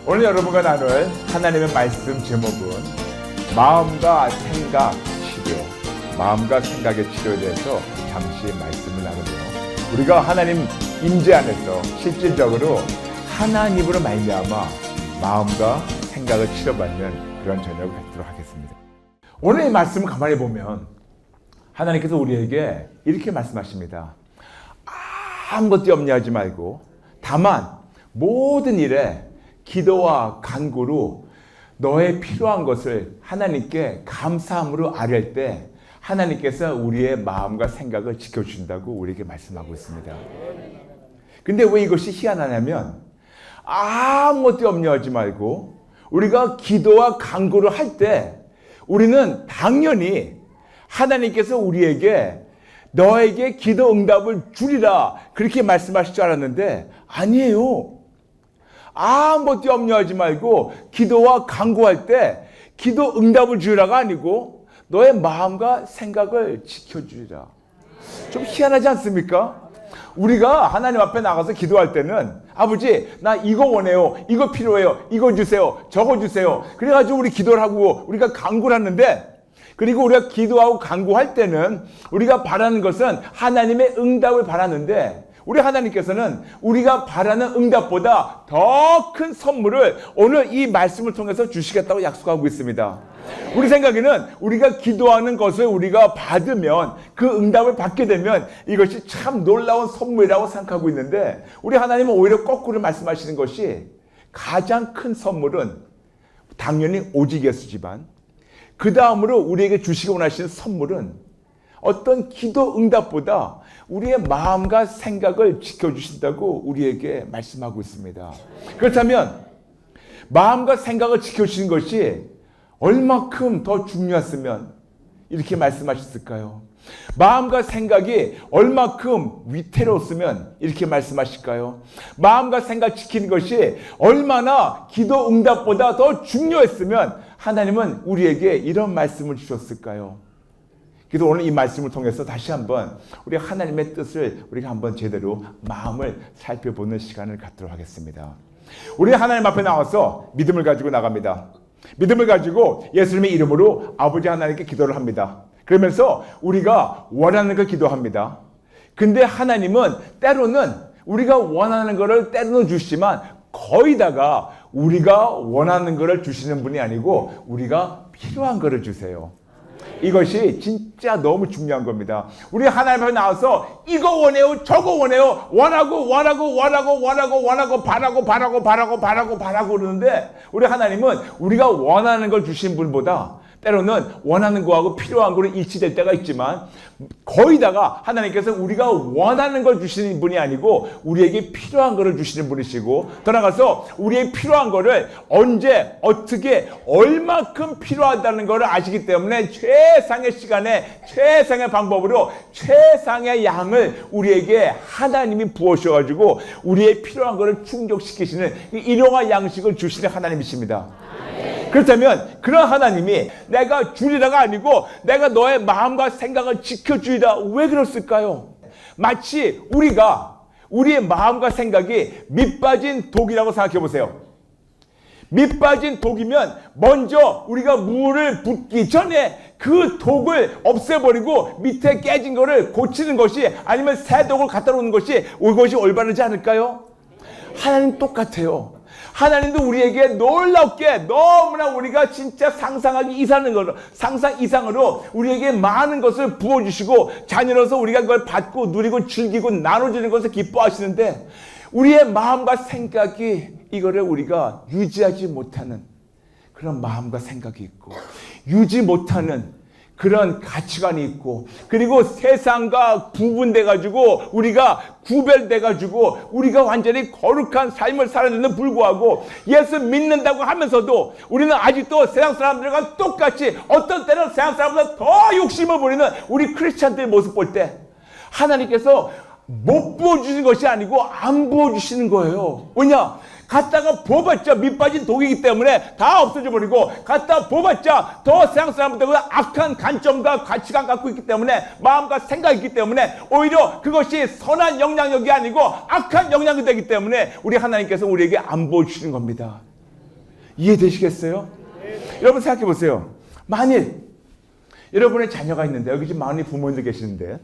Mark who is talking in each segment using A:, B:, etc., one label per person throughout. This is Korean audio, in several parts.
A: 오늘 여러분과 나눌 하나님의 말씀 제목은 마음과 생각 치료, 마음과 생각의 치료에 대해서 잠시 말씀을 나누며 우리가 하나님 임재 안에서 실질적으로 하나님으로 말미암아 마음과 생각을 치료받는 그런 저녁을 갖도록 하겠습니다. 오늘 이 말씀을 가만히 보면 하나님께서 우리에게 이렇게 말씀하십니다. 아무것도 염려하지 말고 다만 모든 일에 기도와 간구로 너의 필요한 것을 하나님께 감사함으로 아뢰을 때 하나님께서 우리의 마음과 생각을 지켜주신다고 우리에게 말씀하고 있습니다. 근데 왜 이것이 희한하냐면 아무것도 염려하지 말고 우리가 기도와 간구를 할 때 우리는 당연히 하나님께서 우리에게 너에게 기도 응답을 주리라 그렇게 말씀하실 줄 알았는데 아니에요. 아무것도 염려하지 말고 기도와 간구할 때 기도 응답을 주리라가 아니고 너의 마음과 생각을 지켜주리라. 좀 희한하지 않습니까? 우리가 하나님 앞에 나가서 기도할 때는 아버지 나 이거 원해요, 이거 필요해요, 이거 주세요, 저거 주세요. 그래가지고 우리 기도를 하고 우리가 간구를 하는데, 그리고 우리가 기도하고 간구할 때는 우리가 바라는 것은 하나님의 응답을 바라는데 우리 하나님께서는 우리가 바라는 응답보다 더 큰 선물을 오늘 이 말씀을 통해서 주시겠다고 약속하고 있습니다. 우리 생각에는 우리가 기도하는 것을 우리가 받으면 그 응답을 받게 되면 이것이 참 놀라운 선물이라고 생각하고 있는데 우리 하나님은 오히려 거꾸로 말씀하시는 것이 가장 큰 선물은 당연히 오직 예수지만 그 다음으로 우리에게 주시기 원하시는 선물은 어떤 기도 응답보다 우리의 마음과 생각을 지켜주신다고 우리에게 말씀하고 있습니다. 그렇다면 마음과 생각을 지켜주시는 것이 얼마큼 더 중요했으면 이렇게 말씀하셨을까요? 마음과 생각이 얼마큼 위태로웠으면 이렇게 말씀하실까요? 마음과 생각 지키는 것이 얼마나 기도 응답보다 더 중요했으면 하나님은 우리에게 이런 말씀을 주셨을까요? 그래서 오늘 이 말씀을 통해서 다시 한번 우리 하나님의 뜻을 우리가 한번 제대로 마음을 살펴보는 시간을 갖도록 하겠습니다. 우리 하나님 앞에 나와서 믿음을 가지고 나갑니다. 믿음을 가지고 예수님의 이름으로 아버지 하나님께 기도를 합니다. 그러면서 우리가 원하는 걸 기도합니다. 근데 하나님은 때로는 우리가 원하는 것을 때로는 주시지만 거의 다가 우리가 원하는 것을 주시는 분이 아니고 우리가 필요한 것을 주세요. 이것이 진짜 너무 중요한 겁니다. 우리 하나님 앞에 나와서 이거 원해요, 저거 원해요, 원하고 바라고 그러는데 우리 하나님은 우리가 원하는 걸 주신 분보다 때로는 원하는 거하고 필요한 거로 일치될 때가 있지만 거의 다가 하나님께서 우리가 원하는 걸 주시는 분이 아니고 우리에게 필요한 거를 주시는 분이시고 더 나아가서 우리의 필요한 거를 언제 어떻게 얼마큼 필요하다는 것을 아시기 때문에 최상의 시간에 최상의 방법으로 최상의 양을 우리에게 하나님이 부어주셔가지고 우리의 필요한 거를 충족시키시는 일용할 양식을 주시는 하나님이십니다. 그렇다면 그런 하나님이 내가 주리라가 아니고 내가 너의 마음과 생각을 지켜주리라 왜 그랬을까요? 마치 우리의 마음과 생각이 밑빠진 독이라고 생각해 보세요. 밑빠진 독이면 먼저 우리가 물을 붓기 전에 그 독을 없애버리고 밑에 깨진 거를 고치는 것이 아니면 새 독을 갖다 놓는 것이 이것이 올바르지 않을까요? 하나님 똑같아요. 하나님도 우리에게 놀랍게 너무나 우리가 진짜 상상 이상으로 우리에게 많은 것을 부어주시고 자녀로서 우리가 그걸 받고 누리고 즐기고 나눠주는 것을 기뻐하시는데 우리의 마음과 생각이 이거를 우리가 유지하지 못하는 그런 마음과 생각이 있고 유지 못하는 그런 가치관이 있고 그리고 세상과 구분돼가지고 우리가 구별돼가지고 우리가 완전히 거룩한 삶을 살았는데 불구하고 예수 믿는다고 하면서도 우리는 아직도 세상 사람들과 똑같이 어떤 때는 세상 사람보다 더 욕심을 부리는 우리 크리스찬들의 모습 볼 때 하나님께서 못 부어주시는 것이 아니고 안 부어주시는 거예요. 왜냐? 갖다가 부어봤자 밑빠진 독이기 때문에 다 없어져 버리고 갖다 부어봤자 더 세상 사람들보다 악한 관점과 가치관 갖고 있기 때문에 마음과 생각이 있기 때문에 오히려 그것이 선한 영향력이 아니고 악한 영향이 되기 때문에 우리 하나님께서 우리에게 안 부어주시는 겁니다. 이해되시겠어요? 여러분 생각해 보세요. 만일 여러분의 자녀가 있는데, 여기 지금 많은 부모님들 계시는데,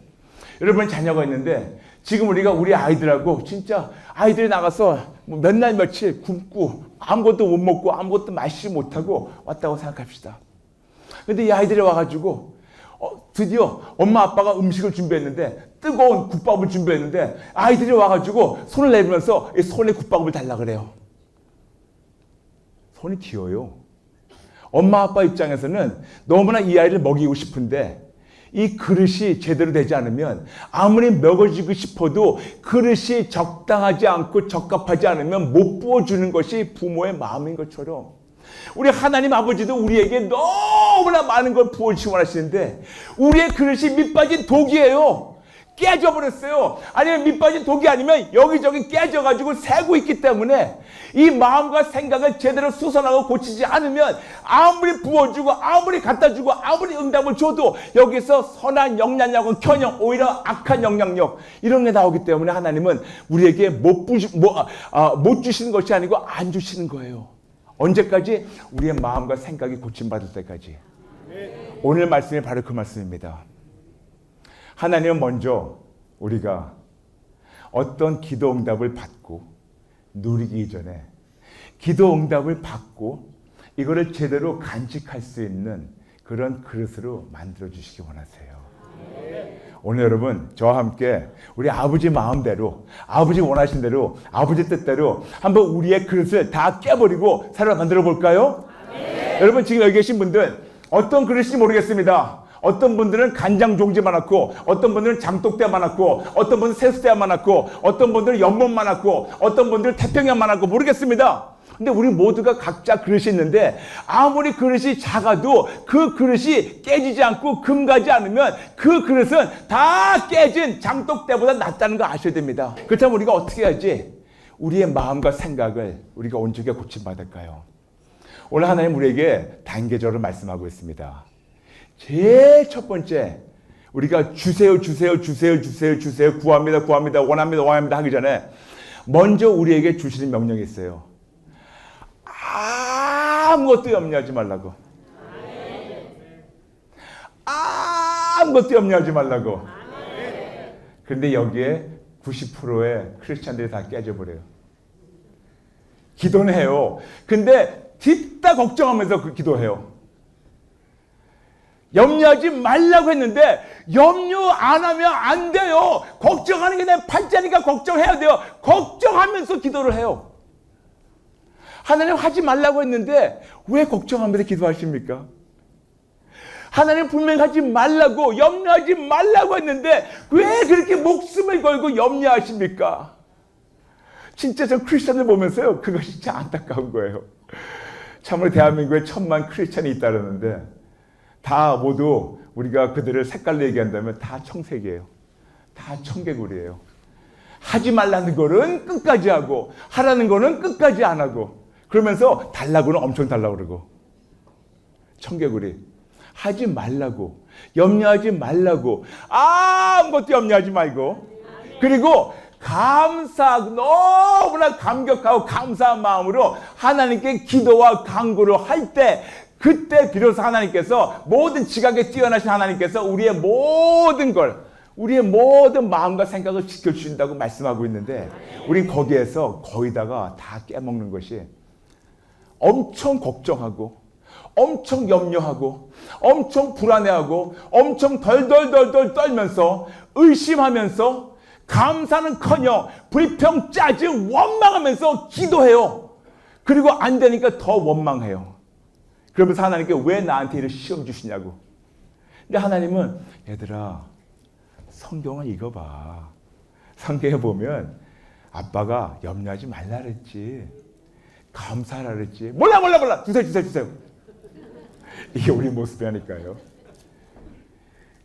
A: 여러분의 자녀가 있는데 지금 우리가 우리 아이들하고 진짜 아이들이 나가서 몇 날 며칠 굶고 아무것도 못 먹고 아무것도 마시지 못하고 왔다고 생각합시다. 근데 이 아이들이 와가지고 드디어 엄마 아빠가 음식을 준비했는데, 뜨거운 국밥을 준비했는데 아이들이 와가지고 손을 내밀면서 이 손에 국밥을 달라 그래요. 손이 튀어요. 엄마 아빠 입장에서는 너무나 이 아이를 먹이고 싶은데 이 그릇이 제대로 되지 않으면, 아무리 먹어주고 싶어도 그릇이 적당하지 않고 적합하지 않으면 못 부어주는 것이 부모의 마음인 것처럼, 우리 하나님 아버지도 우리에게 너무나 많은 걸 부어주시기 원하시는데 우리의 그릇이 밑빠진 독이에요. 깨져버렸어요. 아니면 밑빠진 독이 아니면 여기저기 깨져가지고 새고 있기 때문에 이 마음과 생각을 제대로 수선하고 고치지 않으면 아무리 부어주고 아무리 갖다주고 아무리 응답을 줘도 여기서 선한 영향력은 켜녕 오히려 악한 영향력, 이런 게 나오기 때문에 하나님은 우리에게 못 주시는 것이 아니고 안 주시는 거예요. 언제까지? 우리의 마음과 생각이 고침받을 때까지. 오늘 말씀이 바로 그 말씀입니다. 하나님은 먼저 우리가 어떤 기도 응답을 받고 누리기 전에 기도 응답을 받고 이거를 제대로 간직할 수 있는 그런 그릇으로 만들어 주시기 원하세요. 오늘 여러분 저와 함께 우리 아버지 마음대로, 아버지 원하신 대로, 아버지 뜻대로 한번 우리의 그릇을 다 깨버리고 새로 만들어 볼까요? 여러분 지금 여기 계신 분들 어떤 그릇인지 모르겠습니다. 어떤 분들은 간장 종지 많았고, 어떤 분들은 장독대 많았고, 어떤 분들은 세수대 많았고, 어떤 분들은 연못 많았고, 어떤 분들은 태평양 많았고, 모르겠습니다. 근데 우리 모두가 각자 그릇이 있는데 아무리 그릇이 작아도 그 그릇이 깨지지 않고 금가지 않으면 그 그릇은 다 깨진 장독대보다 낫다는 거 아셔야 됩니다. 그렇다면 우리가 어떻게 해야지 우리의 마음과 생각을 우리가 온전히 고침받을까요? 오늘 하나님 우리에게 단계적으로 말씀하고 있습니다. 제일 첫 번째, 우리가 주세요, 주세요, 주세요, 주세요, 주세요, 구합니다, 구합니다, 원합니다, 원합니다 하기 전에 먼저 우리에게 주시는 명령이 있어요. 아무것도 염려하지 말라고. 아무것도 염려하지 말라고. 그런데 여기에 90%의 크리스찬들이 다 깨져버려요. 기도는 해요. 근데 뒤따 걱정하면서 그 기도해요. 염려하지 말라고 했는데 염려 안 하면 안 돼요. 걱정하는 게 내 팔자니까 걱정해야 돼요. 걱정하면서 기도를 해요. 하나님 하지 말라고 했는데 왜 걱정하면서 기도하십니까? 하나님 분명히 하지 말라고, 염려하지 말라고 했는데 왜 그렇게 목숨을 걸고 염려하십니까? 진짜 저 크리스찬을 보면서요, 그것이 진짜 안타까운 거예요. 참으로 대한민국에 1000만 크리스찬이 있다는데 다 모두 우리가 그들을 색깔로 얘기한다면 다 청색이에요. 다 청개구리예요. 하지 말라는 거는 끝까지 하고 하라는 거는 끝까지 안 하고, 그러면서 달라고는 엄청 달라고 그러고. 청개구리. 하지 말라고, 염려하지 말라고, 아무것도 염려하지 말고, 그리고 너무나 감격하고 감사한 마음으로 하나님께 기도와 간구를 할 때, 그때 비로소 하나님께서, 모든 지각에 뛰어나신 하나님께서 우리의 모든 걸, 우리의 모든 마음과 생각을 지켜주신다고 말씀하고 있는데, 우린 거기에서 거의다가 다 깨먹는 것이 엄청 걱정하고 엄청 염려하고 엄청 불안해하고 엄청 덜덜덜덜 떨면서 의심하면서 감사는커녕 불평, 짜증, 원망하면서 기도해요. 그리고 안 되니까 더 원망해요. 그러면서 하나님께 왜 나한테 이런 시험 주시냐고. 근데 하나님은, 얘들아 성경을 읽어봐. 성경에 보면 아빠가 염려하지 말라 그랬지, 감사하라 그랬지. 몰라 주세요. 이게 우리 모습이라니까요.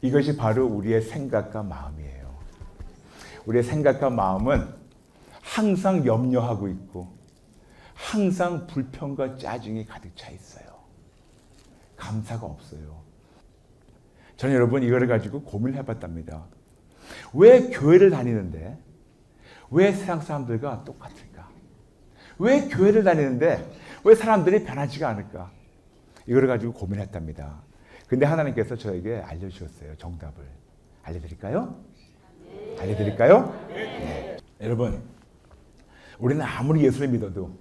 A: 이것이 바로 우리의 생각과 마음이에요. 우리의 생각과 마음은 항상 염려하고 있고 항상 불평과 짜증이 가득 차 있어요. 감사가 없어요. 저는 여러분 이거를 가지고 고민을 해봤답니다. 왜 교회를 다니는데 왜 세상 사람들과 똑같을까? 왜 교회를 다니는데 왜 사람들이 변하지가 않을까? 이걸 가지고 고민했답니다. 근데 하나님께서 저에게 알려주셨어요. 정답을. 알려드릴까요? 알려드릴까요? 네. 여러분, 우리는 아무리 예수를 믿어도,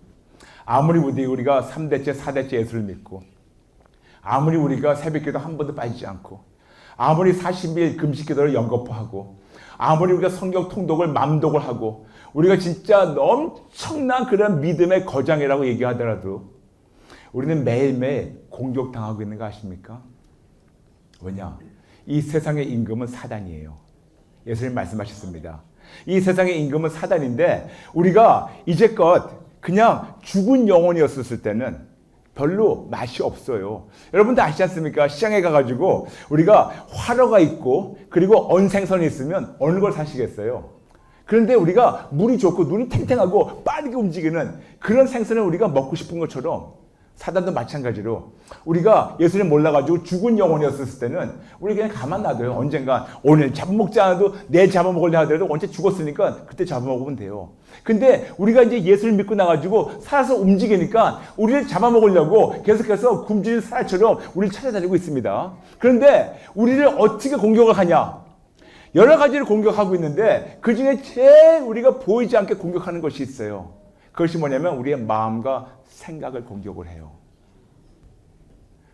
A: 아무리 우리가 3대째, 4대째 예수를 믿고, 아무리 우리가 새벽기도 한 번도 빠지지 않고, 아무리 40일 금식기도를 연거푸하고, 아무리 우리가 성경 통독을 맘독을 하고, 우리가 진짜 엄청난 그런 믿음의 거장이라고 얘기하더라도 우리는 매일매일 공격당하고 있는 거 아십니까? 왜냐? 이 세상의 임금은 사단이에요. 예수님 말씀하셨습니다. 이 세상의 임금은 사단인데 우리가 이제껏 그냥 죽은 영혼이었을 때는 별로 맛이 없어요. 여러분들 아시지 않습니까? 시장에 가가지고 우리가 화로가 있고 그리고 언생선이 있으면 어느 걸 사시겠어요? 그런데 우리가 물이 좋고 눈이 탱탱하고 빠르게 움직이는 그런 생선을 우리가 먹고 싶은 것처럼 사단도 마찬가지로 우리가 예수님 몰라가지고 죽은 영혼이었을 때는 우리 그냥 가만 놔둬요. 언젠가 오늘 잡아먹지 않아도 내일 잡아먹으려 하더라도 언제 죽었으니까 그때 잡아먹으면 돼요. 근데 우리가 이제 예수를 믿고 나가지고 살아서 움직이니까 우리를 잡아먹으려고 계속해서 굶주린 사람처럼 우리를 찾아다니고 있습니다. 그런데 우리를 어떻게 공격을 하냐? 여러 가지를 공격하고 있는데 그 중에 제일 우리가 보이지 않게 공격하는 것이 있어요. 그것이 뭐냐면 우리의 마음과 생각을 공격을 해요.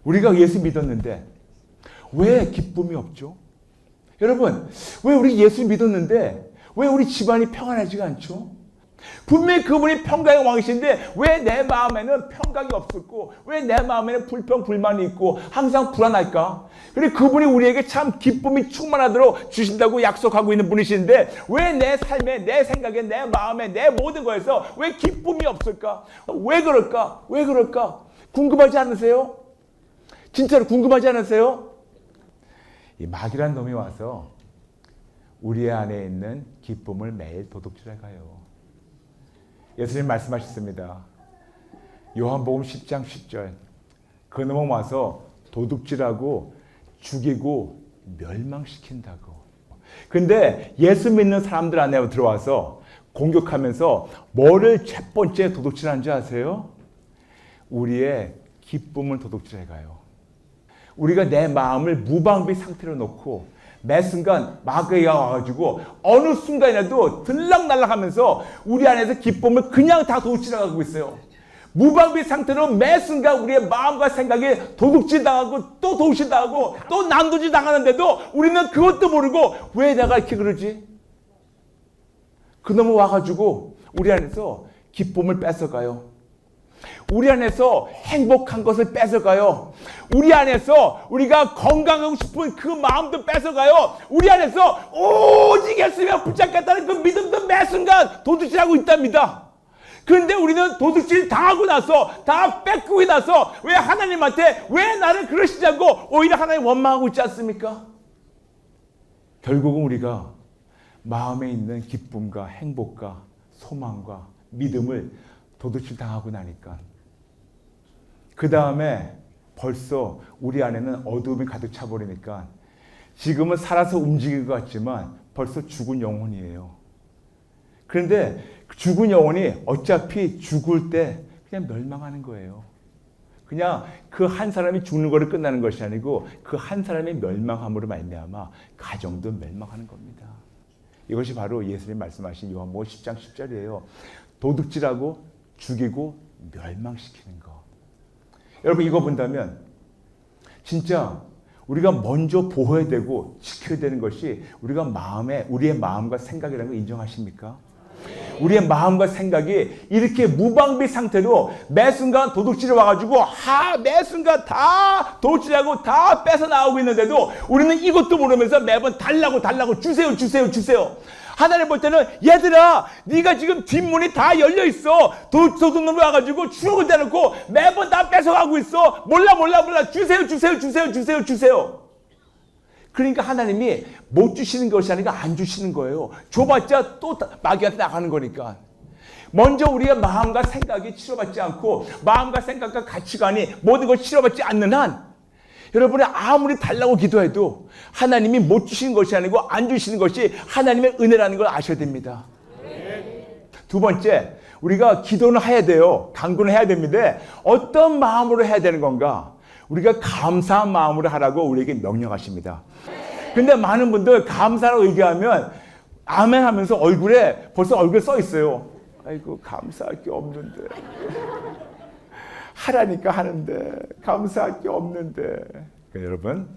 A: 우리가 예수 믿었는데 왜 기쁨이 없죠? 여러분, 왜 우리 예수 믿었는데 왜 우리 집안이 평안하지가 않죠? 분명히 그분이 평강의 왕이신데 왜 내 마음에는 평강이 없었고 왜 내 마음에는 불평, 불만이 있고 항상 불안할까? 그리고 그분이 우리에게 참 기쁨이 충만하도록 주신다고 약속하고 있는 분이신데 왜 내 삶에, 내 생각에, 내 마음에, 내 모든 거에서 왜 기쁨이 없을까? 왜 그럴까? 왜 그럴까? 궁금하지 않으세요? 진짜로 궁금하지 않으세요? 이 마귀란 놈이 와서 우리 안에 있는 기쁨을 매일 도둑질해 가요. 예수님 말씀하셨습니다. 요한복음 10장 10절. 그 놈은 와서 도둑질하고 죽이고 멸망시킨다고. 근데 예수 믿는 사람들 안에 들어와서 공격하면서 뭐를 첫 번째 도둑질하는 줄 아세요? 우리의 기쁨을 도둑질해 가요. 우리가 내 마음을 무방비 상태로 놓고 매 순간 마귀가 와가지고 어느 순간이라도 들락날락하면서 우리 안에서 기쁨을 그냥 다 도둑질하고 있어요. 무방비 상태로 매 순간 우리의 마음과 생각이 도둑질 당하고 또 도둑질 당하고 또 난도질 당하는데도 우리는 그것도 모르고 왜 내가 이렇게 그러지? 그놈은 와가지고 우리 안에서 기쁨을 뺏어가요. 우리 안에서 행복한 것을 뺏어가요. 우리 안에서 우리가 건강하고 싶은 그 마음도 뺏어가요. 우리 안에서 오직 예수님을 붙잡겠다는 그 믿음도 매 순간 도둑질하고 있답니다. 그런데 우리는 도둑질 당하고 나서 다 뺏기고 나서 왜 하나님한테 왜 나를 그러시냐고 오히려 하나님 원망하고 있지 않습니까? 결국은 우리가 마음에 있는 기쁨과 행복과 소망과 믿음을 도둑질 당하고 나니까 그 다음에 벌써 우리 안에는 어두움이 가득 차버리니까 지금은 살아서 움직일 것 같지만 벌써 죽은 영혼이에요. 그런데 죽은 영혼이 어차피 죽을 때 그냥 멸망하는 거예요. 그냥 그 한 사람이 죽는 거를 끝나는 것이 아니고 그 한 사람의 멸망함으로 말미암아 가정도 멸망하는 겁니다. 이것이 바로 예수님 말씀하신 요한복음 10장 10절이에요. 도둑질하고 죽이고 멸망시키는 거. 여러분 이거 본다면 진짜 우리가 먼저 보호해야 되고 지켜야 되는 것이 우리의 마음과 생각이라는 걸 인정하십니까? 우리의 마음과 생각이 이렇게 무방비 상태로 매 순간 도둑질이 와가지고 매 순간 다 도둑질하고 다 뺏어 나오고 있는데도 우리는 이것도 모르면서 매번 달라고 주세요. 하나님 볼 때는 얘들아 네가 지금 뒷문이 다 열려있어. 도둑놈이 와가지고 추억을 대놓고 매번 다 뺏어가고 있어. 몰라 주세요. 그러니까 하나님이 못 주시는 것이 아니라 안 주시는 거예요. 줘봤자 또 마귀한테 나가는 거니까. 먼저 우리의 마음과 생각이 치료받지 않고 마음과 생각과 가치관이 모든 걸 치료받지 않는 한 여러분이 아무리 달라고 기도해도 하나님이 못 주시는 것이 아니고 안 주시는 것이 하나님의 은혜라는 걸 아셔야 됩니다. 두 번째, 우리가 기도는 해야 돼요. 간구는 해야 됩니다. 어떤 마음으로 해야 되는 건가? 우리가 감사한 마음으로 하라고 우리에게 명령하십니다. 근데 많은 분들 감사라고 얘기하면 아멘 하면서 얼굴에 벌써 얼굴에 써 있어요. 아이고 감사할 게 없는데. 하라니까 하는데 감사할 게 없는데. 그러니까 여러분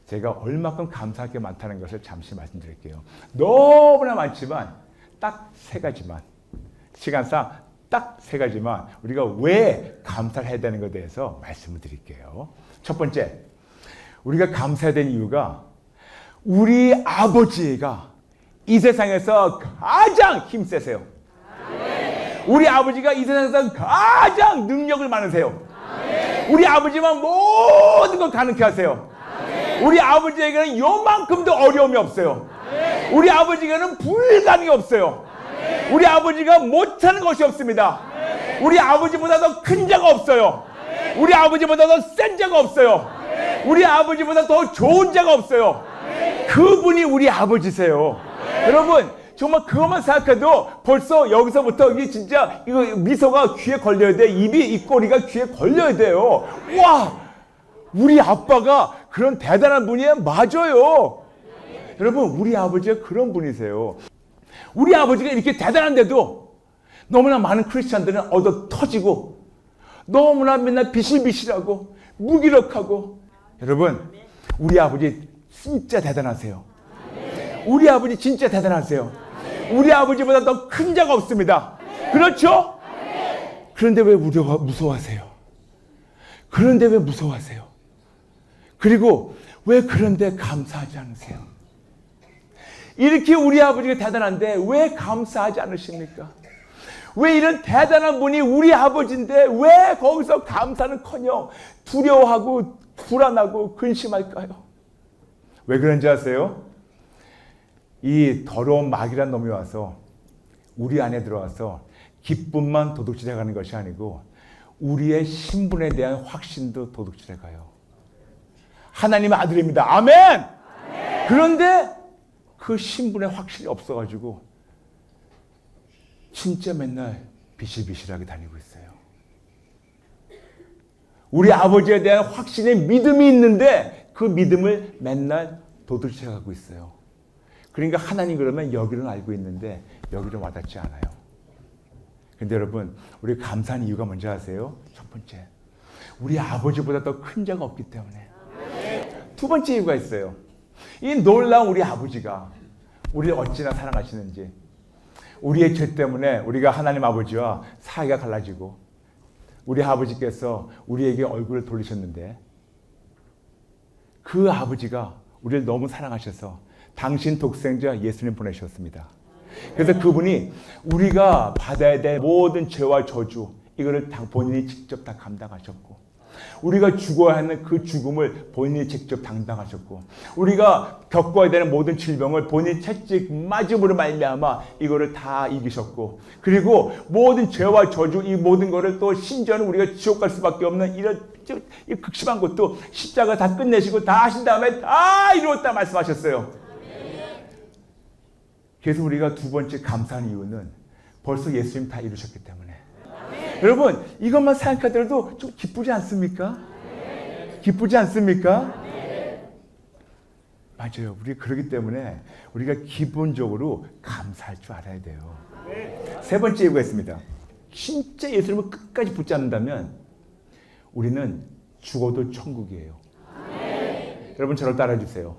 A: 제가 얼마큼 감사할 게 많다는 것을 잠시 말씀드릴게요. 너무나 많지만 딱 세 가지만, 시간상 딱 세 가지만 우리가 왜 감사를 해야 되는 것에 대해서 말씀을 드릴게요. 첫 번째, 우리가 감사해야 되는 이유가 우리 아버지가 이 세상에서 가장 힘세세요. 우리 아버지가 이 세상에서 가장 능력을 많으세요. 우리 아버지만 모든 걸 가능케 하세요. 우리 아버지에게는 요만큼도 어려움이 없어요. 우리 아버지에게는 불가능이 없어요. 우리 아버지가 못하는 것이 없습니다. 우리 아버지보다 더 큰 자가 없어요. 우리 아버지보다 더 센 자가 없어요. 우리 아버지보다 더 좋은 자가 없어요. 그분이 우리 아버지세요. 여러분 정말 그것만 생각해도 벌써 여기서부터 이게 진짜 이거 미소가 귀에 걸려야 돼. 입꼬리가 귀에 걸려야 돼요. 와, 우리 아빠가 그런 대단한 분이에요. 맞아요. 여러분 우리 아버지가 그런 분이세요. 우리 아버지가 이렇게 대단한데도 너무나 많은 크리스찬들은 얻어 터지고 너무나 맨날 비실비실하고 무기력하고. 여러분 우리 아버지 진짜 대단하세요. 우리 아버지 진짜 대단하세요. 우리 아버지보다 더 큰 자가 없습니다. 그렇죠? 그런데 왜 무서워하세요? 그런데 왜 무서워하세요? 그리고 왜 그런데 감사하지 않으세요? 이렇게 우리 아버지가 대단한데 왜 감사하지 않으십니까? 왜 이런 대단한 분이 우리 아버지인데 왜 거기서 감사는커녕 두려워하고 불안하고 근심할까요? 왜 그런지 아세요? 이 더러운 마귀란 놈이 와서 우리 안에 들어와서 기쁨만 도둑질해 가는 것이 아니고 우리의 신분에 대한 확신도 도둑질해 가요. 하나님의 아들입니다. 아멘! 아멘! 그런데 그 신분의 확신이 없어가지고 진짜 맨날 비실비실하게 다니고 있어요. 우리 아버지에 대한 확신의 믿음이 있는데 그 믿음을 맨날 도둑질해 가고 있어요. 그러니까 하나님 그러면 여기는 알고 있는데 여기는 와닿지 않아요. 근데 여러분 우리 감사한 이유가 뭔지 아세요? 첫 번째, 우리 아버지보다 더 큰 자가 없기 때문에. 두 번째 이유가 있어요. 이 놀라운 우리 아버지가 우리를 어찌나 사랑하시는지. 우리의 죄 때문에 우리가 하나님 아버지와 사이가 갈라지고 우리 아버지께서 우리에게 얼굴을 돌리셨는데 그 아버지가 우리를 너무 사랑하셔서 당신 독생자 예수님 보내셨습니다. 그래서 그분이 우리가 받아야 될 모든 죄와 저주 이거를 본인이 직접 다 감당하셨고 우리가 죽어야 하는 그 죽음을 본인이 직접 당당하셨고 우리가 겪어야 되는 모든 질병을 본인이 채찍 맞음으로 말미암아 이거를 다 이기셨고 그리고 모든 죄와 저주 이 모든 거를 또 심지어는 우리가 지옥 갈 수밖에 없는 이런 극심한 것도 십자가 다 끝내시고 다 하신 다음에 다 이루었다 말씀하셨어요. 그래서 우리가 두 번째 감사한 이유는 벌써 예수님 다 이루셨기 때문에. 여러분 이것만 생각하더라도 좀 기쁘지 않습니까? 기쁘지 않습니까? 맞아요. 우리 그렇기 때문에 우리가 기본적으로 감사할 줄 알아야 돼요. 세 번째 이유가 있습니다. 진짜 예수님을 끝까지 붙잡는다면 우리는 죽어도 천국이에요. 여러분 저를 따라해 주세요.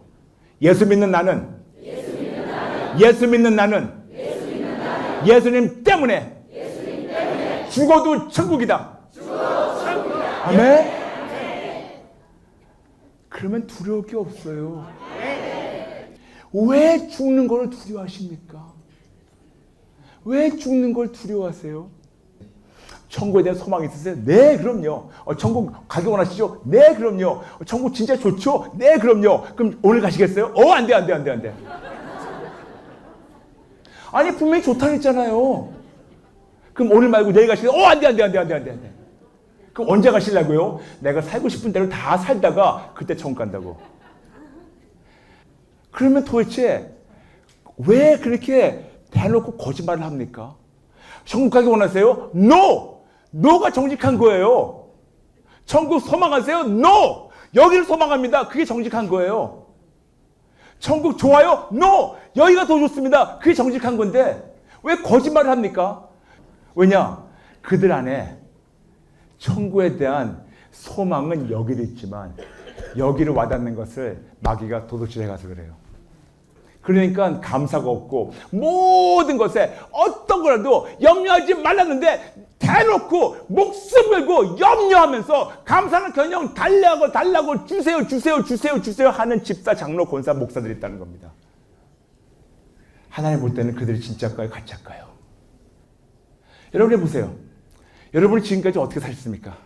A: 예수 믿는 나는 예수님 때문에 죽어도 천국이다. 아멘? 그러면 두려울 게 없어요. 왜 죽는 걸 두려워하십니까? 왜 죽는 걸 두려워하세요? 천국에 대한 소망이 있으세요? 네, 그럼요. 천국 가기 원하시죠? 네, 그럼요. 천국 진짜 좋죠? 네, 그럼요. 그럼 오늘 가시겠어요? 안 돼. 아니, 분명히 좋다 그랬잖아요. 그럼 오늘 말고 내일 가시겠어요? 안 돼. 그럼 언제 가시려고요? 내가 살고 싶은 대로 다 살다가 그때 천국 간다고. 그러면 도대체 왜 그렇게 대놓고 거짓말을 합니까? 천국 가기 원하세요? No! No가 정직한 거예요. 천국 소망하세요? No! 여기를 소망합니다. 그게 정직한 거예요. 천국 좋아요? No! 여기가 더 좋습니다. 그게 정직한 건데 왜 거짓말을 합니까? 왜냐? 그들 안에 천국에 대한 소망은 여기도 있지만 여기를 와닿는 것을 마귀가 도둑질해 가서 그래요. 그러니까 감사가 없고 모든 것에 어떤 거라도 염려하지 말랐는데 대놓고 목숨 걸고 염려하면서 감사는 그냥 달라고 주세요 하는 집사, 장로, 권사, 목사들이 있다는 겁니다. 하나님 볼 때는 그들이 진짜일까요? 가짜일까요? 여러분이 보세요. 여러분이 지금까지 어떻게 사셨습니까?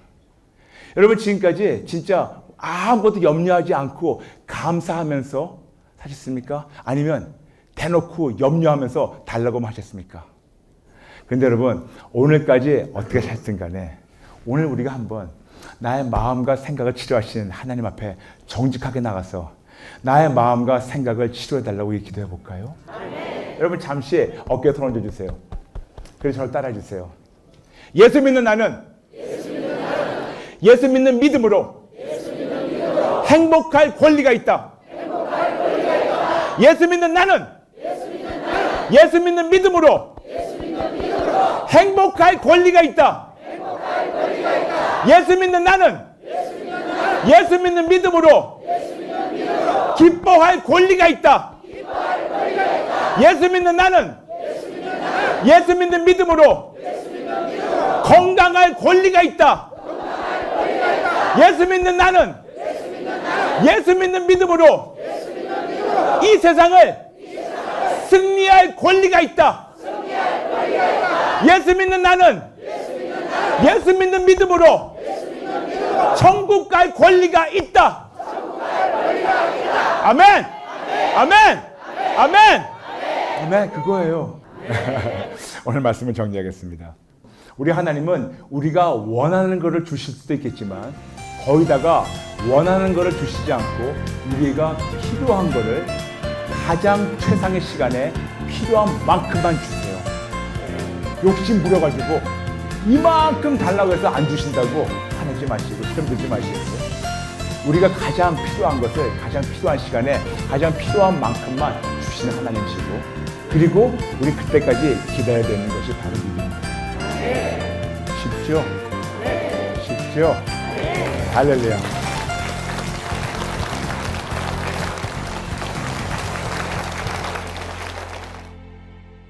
A: 여러분 지금까지 진짜 아무것도 염려하지 않고 감사하면서 사셨습니까? 아니면 대놓고 염려하면서 달라고 하셨습니까? 그런데 여러분 오늘까지 어떻게 사셨든 간에 오늘 우리가 한번 나의 마음과 생각을 치료하시는 하나님 앞에 정직하게 나가서 나의 마음과 생각을 치료해달라고 기도해 볼까요? 여러분 잠시 어깨에 손 얹어주세요. 그리고 저를 따라해주세요. 예수 믿는 나는 예수 믿는 믿음으로 행복할 권리가 있다. 예수 믿는 나는 예수 믿는 믿음으로 행복할 권리가 있다. 예수 믿는 나는 예수 믿는 믿음으로 기뻐할 권리가 있다. 예수 믿는 나는 예수 믿는 믿음으로 건강할 권리가 있다. 예수 믿는 나는 예수 믿는 믿음으로 이 세상을 승리할 권리가 있다. 예수 믿는 나는 예수 믿는 믿음으로 천국 갈 권리가 있다. 아멘! 아멘! 아멘! 아멘! 그거예요. 오늘 말씀을 정리하겠습니다. 우리 하나님은 우리가 원하는 것을 주실 수도 있겠지만 거기다가 원하는 것을 주시지 않고 우리가 필요한 것을 가장 최상의 시간에 필요한 만큼만 주세요. 욕심 부려가지고 이만큼 달라고 해서 안 주신다고 화내지 마시고 시험 들지 마시고 우리가 가장 필요한 것을 가장 필요한 시간에 가장 필요한 만큼만 주시는 하나님이시고 그리고 우리 그때까지 기다려야 되는 것이 바로 믿음입니다. 쉽죠? 쉽죠? 할렐루야.